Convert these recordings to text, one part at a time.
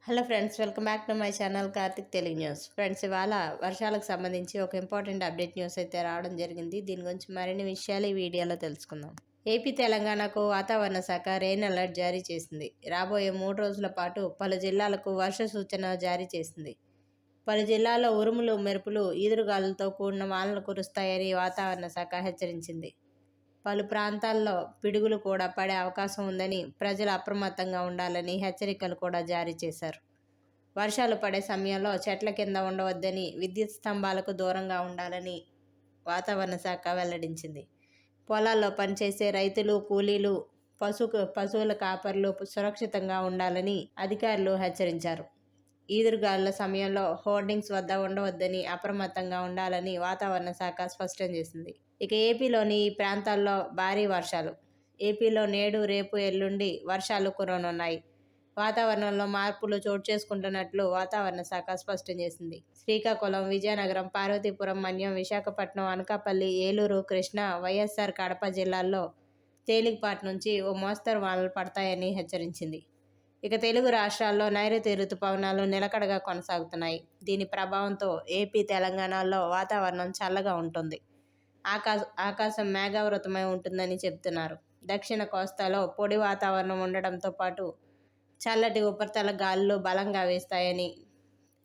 Hello friends, welcome back to my channel Karthik Telugu news. Friends, ఇవాళ వర్షాలకు సంబంధించి ఒక ఇంపార్టెంట్ అప్డేట్ న్యూస్ అయితే రావడం జరిగింది. దీని గురించి మరిన్ని విషయాలు ఈ వీడియోలో తెలుసుకుందాం. ఏపీ తెలంగాణకు వాతావరణ శాఖ రెయిన్ అలర్ట్ జారీ చేసింది. రాబోయే 3 రోజుల పాటు పలు జిల్లాలకు వర్ష సూచన జారీ చేసింది. పలు జిల్లాల్లో ఉరుములు, మెరుపులు, ఈదురుగాలులతో కూడిన వానలు కురుస్తాయని వాతావరణ శాఖ హెచ్చరించింది. పలు ప్రాంతాల్లో పిడుగులు కూడా పడే అవకాశం ఉందని, ప్రజలు అప్రమత్తంగా ఉండాలని హెచ్చరికలు కూడా జారీ చేశారు. వర్షాలు పడే సమయంలో చెట్ల కింద ఉండవద్దని, విద్యుత్ స్తంభాలకు దూరంగా ఉండాలని వాతావరణ శాఖ వెల్లడించింది. పొలాల్లో పనిచేసే రైతులు, కూలీలు, పశువుల కాపర్లు సురక్షితంగా ఉండాలని అధికారులు హెచ్చరించారు. ఈదురుగాలుల సమయంలో హోర్డింగ్స్ వద్ద ఉండవద్దని, అప్రమత్తంగా ఉండాలని వాతావరణ శాఖ స్పష్టం చేసింది. ఇక ఏపీలోని ఈ ప్రాంతాల్లో భారీ వర్షాలు. ఏపీలో నేడు, రేపు, ఎల్లుండి వర్షాలు కురవనున్నాయి. వాతావరణంలో మార్పులు చోటు చేసుకుంటున్నట్లు వాతావరణ శాఖ స్పష్టం చేసింది. శ్రీకాకుళం, విజయనగరం, పార్వతీపురం, మన్యం, విశాఖపట్నం, అనకాపల్లి, ఏలూరు, కృష్ణా, వైఎస్ఆర్ కడప జిల్లాల్లో తేలికపాటి నుంచి ఓ మోస్తరు వానలు పడతాయని హెచ్చరించింది. ఇక తెలుగు రాష్ట్రాల్లో నైరుతి రుతుపవనాలు నిలకడగా కొనసాగుతున్నాయి. దీని ప్రభావంతో ఏపీ, తెలంగాణలో వాతావరణం చల్లగా ఉంటుంది. ఆకాశం మేఘావృతమై ఉంటుందని చెబుతున్నారు. దక్షిణ కోస్తాలో పొడి వాతావరణం ఉండడంతో పాటు చల్లటి ఉపరితల గాలులు బలంగా వీస్తాయని,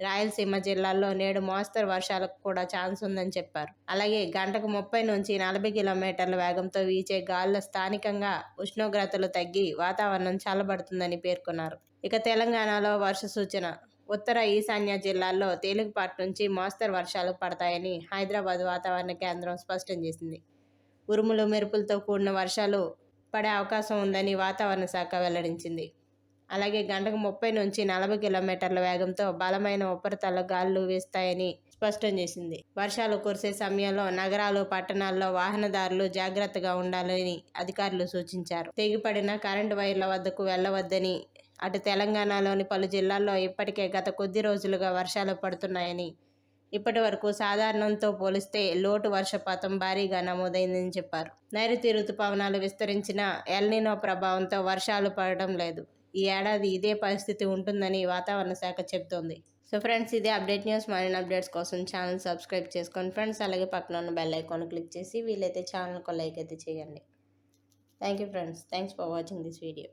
రాయలసీమ జిల్లాల్లో నేడు మోస్తరు వర్షాలకు కూడా ఛాన్స్ ఉందని చెప్పారు. అలాగే గంటకు 30 నుంచి 40 కిలోమీటర్ల వేగంతో వీచే గాలుల స్థానికంగా ఉష్ణోగ్రతలు తగ్గి వాతావరణం చల్లబడుతుందని పేర్కొన్నారు. ఇక తెలంగాణలో వర్ష సూచన. ఉత్తర, ఈశాన్య జిల్లాల్లో తేలికపాటి నుంచి మోస్తరు వర్షాలు పడతాయని హైదరాబాద్ వాతావరణ కేంద్రం స్పష్టం చేసింది. ఉరుములు, మెరుపులతో కూడిన వర్షాలు పడే అవకాశం ఉందని వాతావరణ శాఖ వెల్లడించింది. అలాగే గంటకు 30 నుంచి 40 కిలోమీటర్ల వేగంతో బలమైన ఉపరితల గాలులు వీస్తాయని స్పష్టం చేసింది. వర్షాలు కురిసే సమయంలో నగరాలు, పట్టణాల్లో వాహనదారులు జాగ్రత్తగా ఉండాలని అధికారులు సూచించారు. తెగిపడిన కరెంటు వైర్ల వద్దకు వెళ్లవద్దని, అటు తెలంగాణలోని పలు జిల్లాల్లో ఇప్పటికే గత కొద్ది రోజులుగా వర్షాలు పడుతున్నాయని, ఇప్పటి వరకు సాధారణంతో పోలిస్తే లోటు వర్షపాతం భారీగా నమోదైందని చెప్పారు. నైరుతి రుతుపవనాలు విస్తరించిన ఎల్నినో ప్రభావంతో వర్షాలు పడడం లేదు. ఈ ఏడాది ఇదే పరిస్థితి ఉంటుందని వాతావరణ శాఖ చెబుతోంది. సో ఫ్రెండ్స్, ఇదే అప్డేట్ న్యూస్. మరిన్ని అప్డేట్స్ కోసం ఛానల్ సబ్స్క్రైబ్ చేసుకోండి ఫ్రెండ్స్. అలాగే పక్కన ఉన్న బెల్ ఐకాన్ క్లిక్ చేసి వీలైతే ఛానల్కి లైక్ అయితే చేయండి. Thank you friends. Thanks for watching this video.